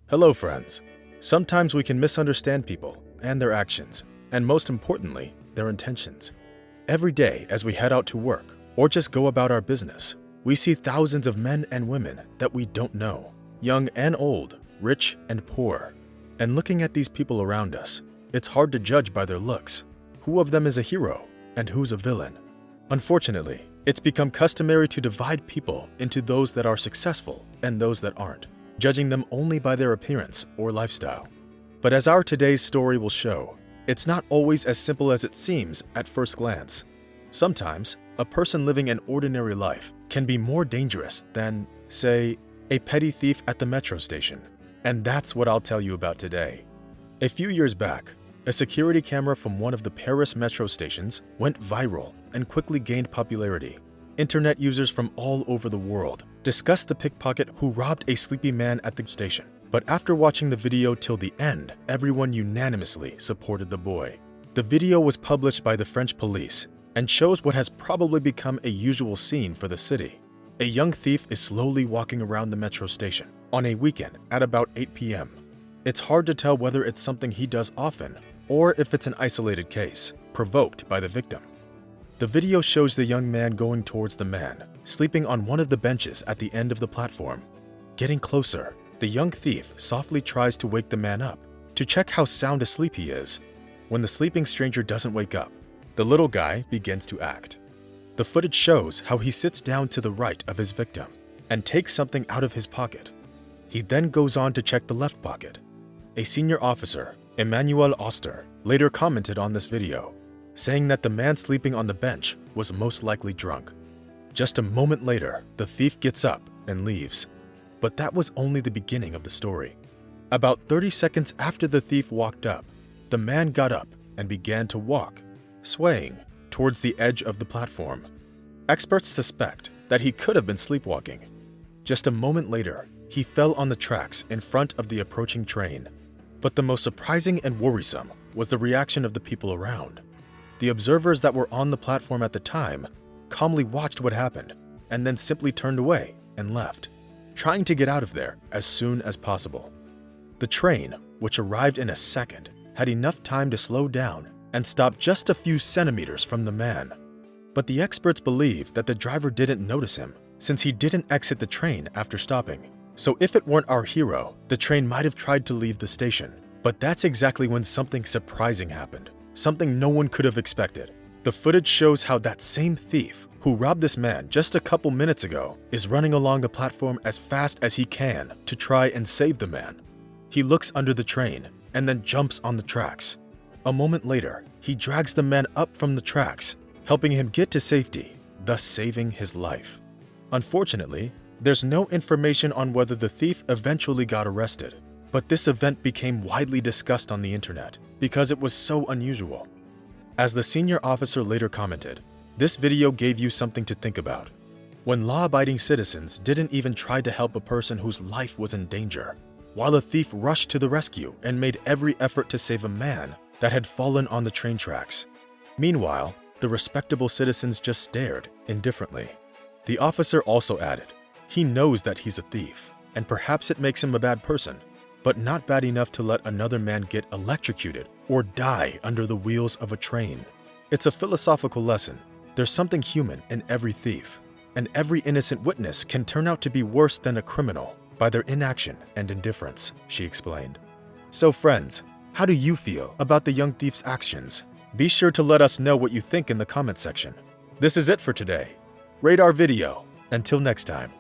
Hello, friends. Sometimes we can misunderstand people and their actions, and most importantly, their intentions. Every day as we head out to work or just go about our business, we see thousands of men and women that we don't know, young and old, rich and poor. And looking at these people around us, it's hard to judge by their looks who of them is a hero and who's a villain. Unfortunately, it's become customary to divide people into those that are successful and those that aren't, judging them only by their appearance or lifestyle. But as our today's story will show, it's not always as simple as it seems at first glance. Sometimes, a person living an ordinary life can be more dangerous than, say, a petty thief at the metro station. And that's what I'll tell you about today. A few years back, a security camera from one of the Paris metro stations went viral and quickly gained popularity. Internet users from all over the world discussed the pickpocket who robbed a sleepy man at the station. But after watching the video till the end, everyone unanimously supported the boy. The video was published by the French police and shows what has probably become a usual scene for the city. A young thief is slowly walking around the metro station on a weekend at about 8 p.m. It's hard to tell whether it's something he does often or if it's an isolated case, provoked by the victim. The video shows the young man going towards the man, sleeping on one of the benches at the end of the platform. Getting closer, the young thief softly tries to wake the man up to check how sound asleep he is. When the sleeping stranger doesn't wake up, the little guy begins to act. The footage shows how he sits down to the right of his victim and takes something out of his pocket. He then goes on to check the left pocket. A senior officer, Emmanuel Oster, later commented on this video, saying that the man sleeping on the bench was most likely drunk. Just a moment later, the thief gets up and leaves. But that was only the beginning of the story. About 30 seconds after the thief walked up, the man got up and began to walk, swaying towards the edge of the platform. Experts suspect that he could have been sleepwalking. Just a moment later, he fell on the tracks in front of the approaching train. But the most surprising and worrisome was the reaction of the people around. The observers that were on the platform at the time calmly watched what happened and then simply turned away and left, trying to get out of there as soon as possible. The train, which arrived in a second, had enough time to slow down and stop just a few centimeters from the man. But the experts believe that the driver didn't notice him since he didn't exit the train after stopping. So if it weren't our hero, the train might have tried to leave the station. But that's exactly when something surprising happened, something no one could have expected. The footage shows how that same thief who robbed this man just a couple minutes ago is running along the platform as fast as he can to try and save the man. He looks under the train and then jumps on the tracks. A moment later, he drags the man up from the tracks, helping him get to safety, thus saving his life. Unfortunately, there's no information on whether the thief eventually got arrested, but this event became widely discussed on the internet because it was so unusual. As the senior officer later commented, this video gave you something to think about. When law-abiding citizens didn't even try to help a person whose life was in danger, while a thief rushed to the rescue and made every effort to save a man that had fallen on the train tracks. Meanwhile, the respectable citizens just stared indifferently. The officer also added, he knows that he's a thief, and perhaps it makes him a bad person, but not bad enough to let another man get electrocuted or die under the wheels of a train. It's a philosophical lesson. There's something human in every thief, and every innocent witness can turn out to be worse than a criminal by their inaction and indifference, she explained. So friends, how do you feel about the young thief's actions? Be sure to let us know what you think in the comment section. This is it for today. Rate our video. Until next time.